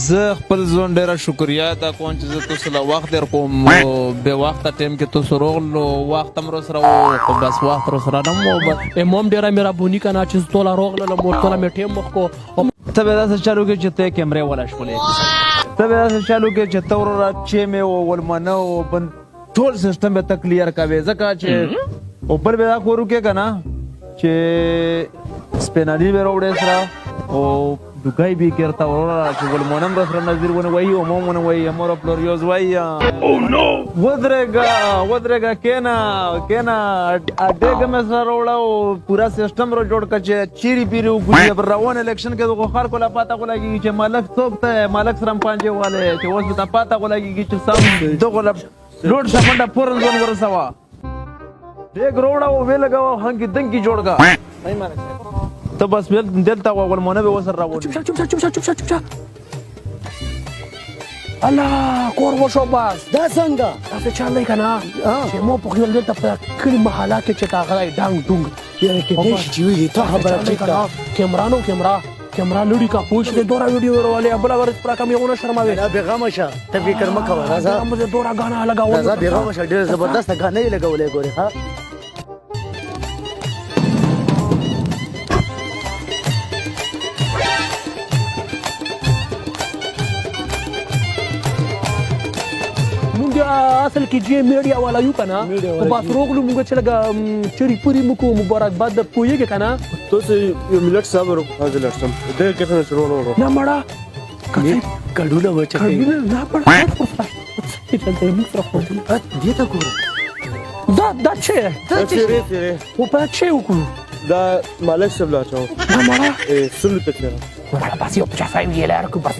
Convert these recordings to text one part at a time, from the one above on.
زه خپل ځوان ډېره شکریا ادا کوم چې زه تاسو له وخت در کوم بې وخته ټایم کې تاسو روغلو وخت هم راسره و خو بس وخت راسره نه و امام ډېره مهرباني کنه چې زه ټوله روغلم ټوله مې ټایم وخت کو ته به داسې چالو کې چې ته کیمرې ولا شولې ته به داسې چالو کې چې ته وراره چې مې ولمنه و بند ټول سیسټم به ته کلیر کوې ځکه چې او بل به دا کور وکړې که نه چې سپینالي به راوړې سره او دوکای بی کرتا ورورا چې ګلمونم رسره نظیر ونه وای او مو ونه وای امور فلوریوز وای او نو ودرګه کینا اډګه مې سره وړاو پورا سیستم رو جوړ کچ چیری پیری وګړي پر روان الیکشن کې دغه خار کولا پاتا کولاږي چې مالک څوک ته مالک سرم پانځه والے چې اوس ته پاتا کولاږي چې سم دغه لوډ شپنده پورن ځون ورسوا دګ روړاو وی لګاو هنګي دنګي جوړګه نه مانه ته بس دلته غوړمونه به وسر راوړي چوپ الله کور وشو بس دا څنګه تاسو چالي کنه چې مو په خپل دلته په کلی محله کې چې تا غړای ډنګ ډنګ یاره کې دې چې وی ته خبره کوي کیمرا لړی کا پوښ دې دورا ویډیو ورواله ابل ور پر کم یو نه شرماوي دا بیغمه شه ته فکر مکه راځه موږ دورا غانا لگاو راځه بیغمه شه ډېر زبردست غانا یې لګولې ګوري ها اصل کې جې میډیا والا یو کنه او بس روغلو موږ چې لګا چری پوری مکو مبارکباد پویږي کنه تاسو یو ملت صبر حاضر شم دې کتنه شروع ورو نه مړه کډوله وچه کډوله نه پړ ته موږ سره خو دې ته ګوره دا چې او په چې وکړو دا مالک صاحب لا چاو نه مړه سل پکره ولا بس یو په ځای ویل ارکو بس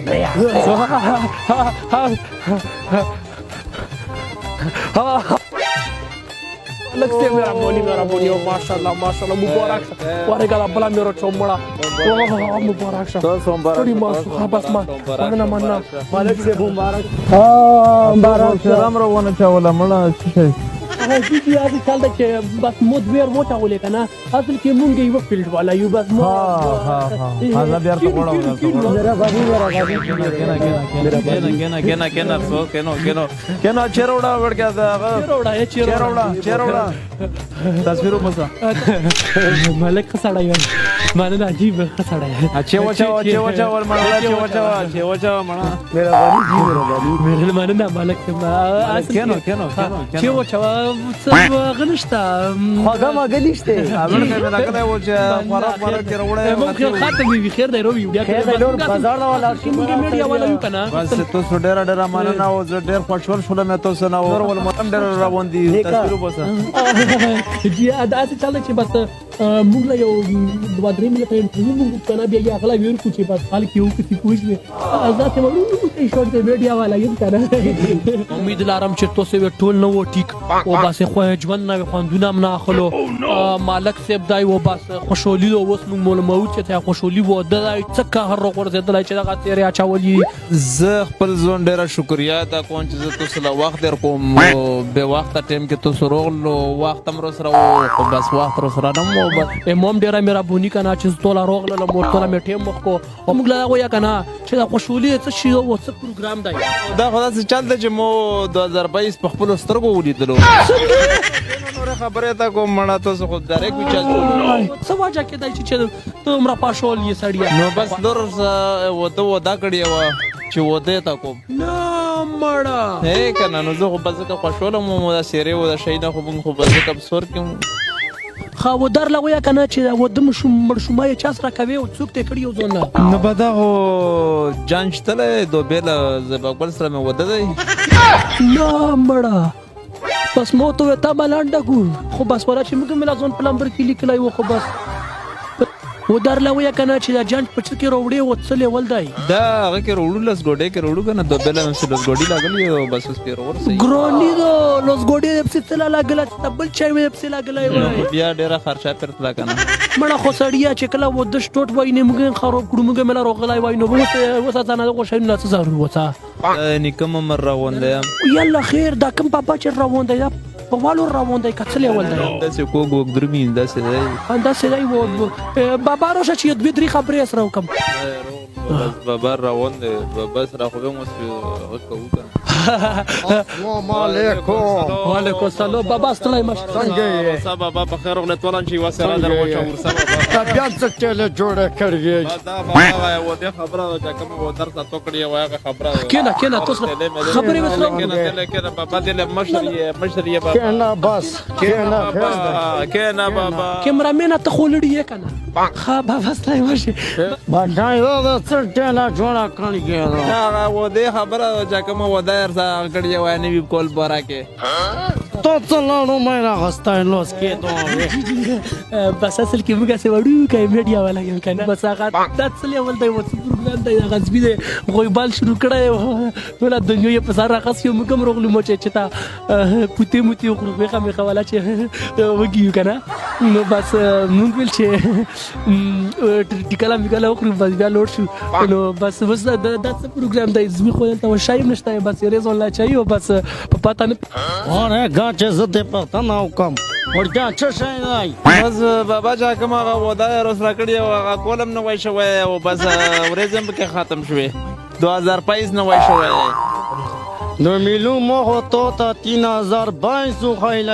لك سيم يا ربوني ما شاء الله مبارك وارك الله بلا ميرو چومڑا مبارك شه کړي ما سو بس ما انا مننا مالک سے مبارک مبارک سلام روانه چاوله مړه شي هغه دې یاد کړل چې بس مود ویر موټا ولې کنه اصل کې مونږ یو فیلډ والا یو بس مو هاذا بیا ته وړاو میرا غادي کنا سو کنا چیروډا ورګه دا چیروډا تصویرو مسا ملک خسړا یو مانه عجیب خسړا اچھا وچا ور مړه چې وچا مړه میرا غادي میرا مانه ملک کنا چې وچا غنشتا خواږه ماګه نشته اول کې دا کله و چې خوراک کې راوړې ممکن خاطر وي خیر دی روي بیا کې نور بازار والا موږ میډیا والا یو کنه بس تاسو ډېر مننه او زه ډېر خوشحال شوم مې تاسو نه نور ول متم ډېر روان دي تصویر وباسه جی ادا څه چل چې بس موږ له یو دوه درې ملي په انټرویو موږ کنه بیا غلا ویل کو چې بس حال کې یو څه پوښتنه ازاته مونږ شو د میډیا والا یو کنه امید لرم چې تاسو ټول نو ټیک او بس خو ژوند نه خوندونه نه اخلو مالک صاحب دای و بس خوشحالي او اوس موږ مولمو چې ته خوشحالي و د څکه هر وګور زدل چې دغه تیرې اچولي زه خپل ځون ډېر شکریا ادا کوم چې زه تاسو له وخت در کوم به وخت ټایم کې تاسو روغلو وخت هم راسره و خو بس وخت راسره نه و امام ډېره مهرباني کنه چې ټوله روغلم ټوله مې ټایم وخت کو او موږ لا ویا کنه چې دا خوشحالي څه شی او څه پروګرام دی دا خدا څه چلته چې مو 2022 په خپل سترګو ولیدلو نور خبره تا کوم مړه تاسو خو ډایرکټ وچا څه واجه کې دی چې ته عمره پاشول یې سړیا نو بس لور ودا کړی و چې وده تا کوم نه مړه هي کنه نو زه خو بس که خوشاله مو دا سیره و دا شي نه خو خو بس که ابسور کوم خو در لغویا کنه چې ودم مرشمای چا سره کوي او څوک ته کړی ځونه نو بدا هو جان شتله دو بیل زبقبل سره مې وده دی نه مړه بس مو ته تا بلانډه کو خو بس ورا چې موږ ملا ځون پلمبر کې لیکلای و خو بس و در لویا کنه چې دا جان پچ کې روړې و څه لیول دی دا هغه کې روړو لس ګوډې کې روړو کنه دو بیل مې لس ګوډې لاګلې او بس اوس پیر ور سي ګرونی دو لس ګوډې په څه لاګل تبل چای مې په څه لاګلای بیا ډیره خرچه پرتلا کنه مړه خو سړیا چې کله و د شټوټ وای نه موږ خراب کړو موږ ملا روغلای وای نو وسه ځانه غو شي نه څه ضرورت وته نکم مر روان دی یلا خیر دا کوم پاپا چې روان دی په والو روان دی کڅلې ول دی دا څه کوګ درمین دا څه دی انده سړی و بابا راشه چې دوی درې خبرې سره وکم بابا روان دی بس را خو به مو کوو کنه السلام علیکم وعلیکم السلام بابا ستړی مشه څنګه یې بابا په خیر وغله ټولان چې وسره دروچا ورسره طبیعت څه چله جوړه کړی دا بابا و دې خبره چې کوم و درته توکړی وایغه خبره کېنه تاسو خبرې وسره کېنه بابا دې مشر یې بابا کېنه بس کېنه بابا کیمرامین ته خولړی یې کنه ها بابا ستړی مشه باندې دا څه چله جوړه کړی دا و دې خبره چې کوم و دایر سره کړی وای نه وی کول بورا کې تو څه لاړو مې راغستای لوس کې دوه بس اصل کې موږ څه وړو کې میډیا والا یم کنه بس هغه د څلې ول دی وڅ پروګرام دی هغه ځبې دی غویبال شروع کړی ټول دنیا یې په سر راخص یو موږ هم روغلو مو چې تا پوتې موتې خو به مې خواله چې وګیو کنه نو بس موږ ول چې ټیکاله میکاله خو بس بیا لوټ شو نو بس دا څه پروګرام دی زمي خو ته شایم نشته بس ریزون لا چایو بس په پتا نه اوره غاچه زته پتا نه وکم ورته څه شي دی بس بابا چې کوم هغه و دایر سره کړی هغه کولم نه وای شوی او بس ورځم کې ختم شوی 2022 نه وای شوی نو میلو مو تو تا 3022 خیل